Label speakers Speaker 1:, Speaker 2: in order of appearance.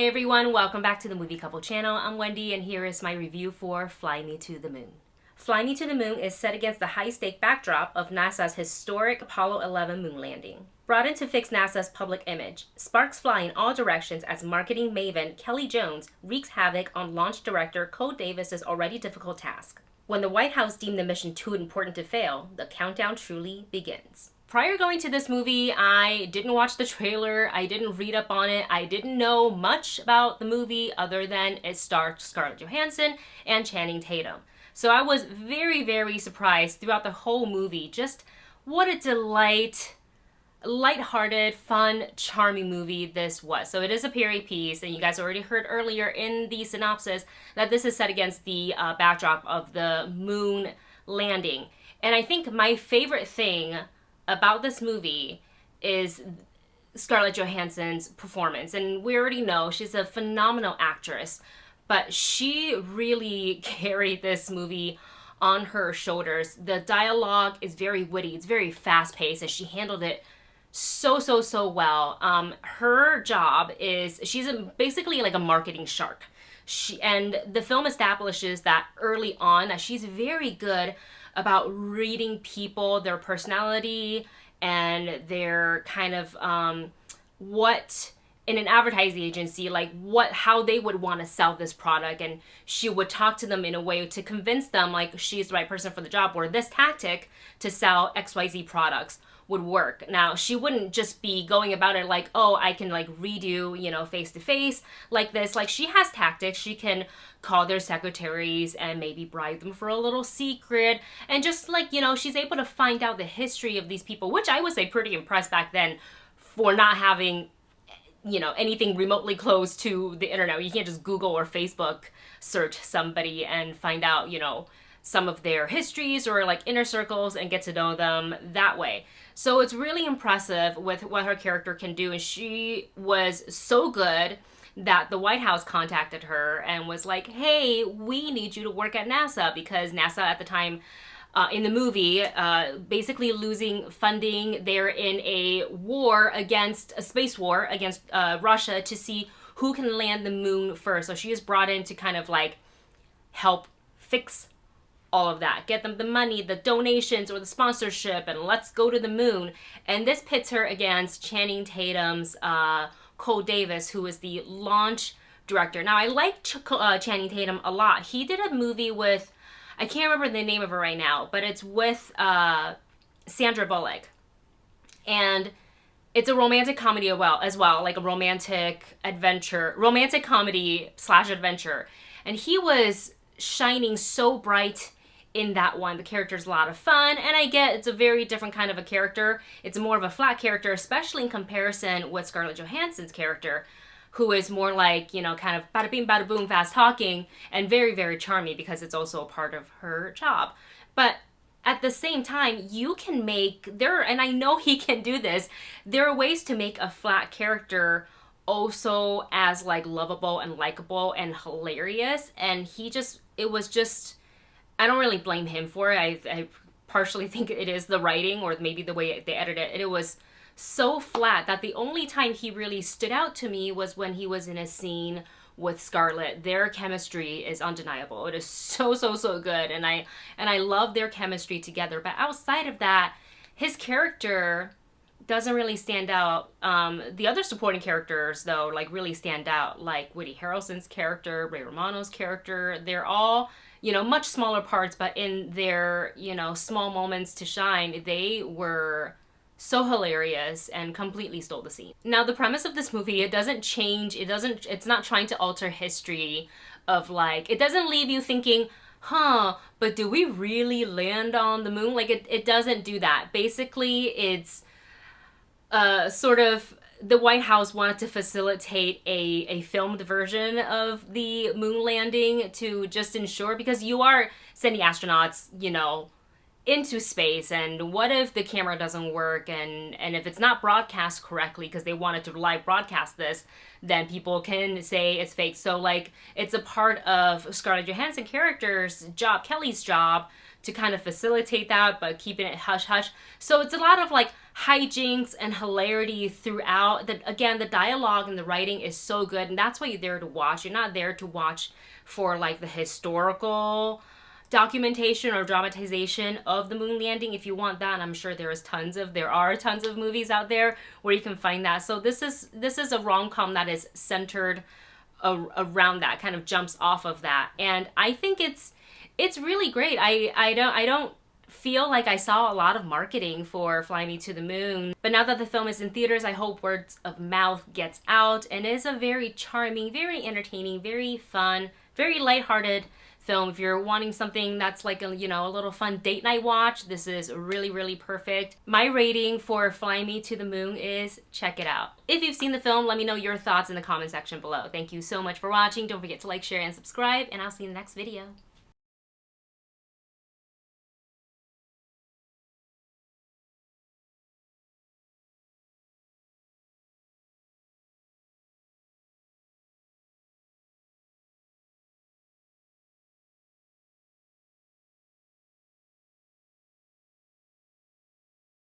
Speaker 1: Hey everyone, welcome back to the Movie Couple channel. I'm Wendy and here is my review for Fly Me to the Moon. Fly Me to the Moon is set against the high-stake backdrop of NASA's historic Apollo 11 moon landing. Brought in to fix NASA's public image, sparks fly in all directions as marketing maven Kelly Jones wreaks havoc on launch director Cole Davis's already difficult task. When the White House deemed the mission too important to fail, the countdown truly begins. Prior going to this movie, I didn't watch the trailer, I didn't read up on it, I didn't know much about the movie other than it starred Scarlett Johansson and Channing Tatum. So I was very, very surprised throughout the whole movie. Just what a delight, lighthearted, fun, charming movie this was. So it is a period piece, and you guys already heard earlier in the synopsis that this is set against the backdrop of the moon landing. And I think my favorite thing about this movie is Scarlett Johansson's performance. And we already know she's a phenomenal actress, but she really carried this movie on her shoulders. The dialogue is very witty, it's very fast-paced, and she handled it so well. Her job is, she's basically like a marketing shark. And the film establishes that early on that she's very good about reading people, their personality, and their kind of what in an advertising agency, like how they would want to sell this product. And she would talk to them in a way to convince them like she's the right person for the job, or this tactic to sell XYZ products would work. Now, she wouldn't just be going about it like, oh, I can like read you, face to face like this. Like, she has tactics. She can call their secretaries and maybe bribe them for a little secret. And just like, she's able to find out the history of these people, which I would say pretty impressed back then for not having, anything remotely close to the internet. You can't just Google or Facebook search somebody and find out, some of their histories or like inner circles and get to know them that way. So it's really impressive with what her character can do. And she was so good that the White House contacted her and was like, hey, we need you to work at NASA, because NASA at the time in the movie, basically losing funding. They're in a space war against Russia to see who can land the moon first. So she is brought in to kind of like help fix all of that, get them the money, the donations, or the sponsorship, and let's go to the moon. And this pits her against Channing Tatum's Cole Davis, who is the launch director. Now, I like Channing Tatum a lot. He did a movie with, I can't remember the name of it right now, but it's with Sandra Bullock. And it's a romantic comedy as well, like a romantic comedy / adventure. And he was shining so bright in that one. The character's a lot of fun, and I get it's a very different kind of a character. It's more of a flat character, especially in comparison with Scarlett Johansson's character, who is more like, kind of bada bing, bada boom, fast talking, and very, very charming, because it's also a part of her job. But at the same time, you can and I know he can do this, there are ways to make a flat character also as like lovable and likable and hilarious. And I don't really blame him for it. I partially think it is the writing or maybe the way they edited it. And it was so flat that the only time he really stood out to me was when he was in a scene with Scarlet. Their chemistry is undeniable. It is so good, and I love their chemistry together. But outside of that, his character doesn't really stand out. The other supporting characters, though, like really stand out, like Woody Harrelson's character, Ray Romano's character. They're all, much smaller parts, but in their, small moments to shine, they were so hilarious and completely stole the scene. Now, the premise of this movie, it doesn't change. It's not trying to alter history of like, it doesn't leave you thinking, but do we really land on the moon? Like, it doesn't do that. Basically, it's sort of the White House wanted to facilitate a filmed version of the moon landing to just ensure, because you are sending astronauts, into space, and what if the camera doesn't work, and if it's not broadcast correctly, because they wanted to live broadcast this, then people can say it's fake. So like, it's a part of Scarlett Johansson character's job, Kelly's job, to kind of facilitate that, but keeping it hush hush. So it's a lot of like hijinks and hilarity throughout. Again, the dialogue and the writing is so good, and that's why you're there to watch. You're not there to watch for like the historical documentation or dramatization of the moon landing. If you want that, and I'm sure there are tons of movies out there where you can find that. So this is a rom-com that is centered around that, kind of jumps off of that, and I think it's really great. I don't feel like I saw a lot of marketing for Fly Me to the Moon, but now that the film is in theaters, I hope word of mouth gets out, and it is a very charming, very entertaining, very fun, very lighthearted film. If you're wanting something that's like a little fun date night watch, this is really, really perfect. My rating for Fly Me to the Moon is check it out. If you've seen the film, let me know your thoughts in the comment section below. Thank you so much for watching. Don't forget to like, share, and subscribe, and I'll see you in the next video.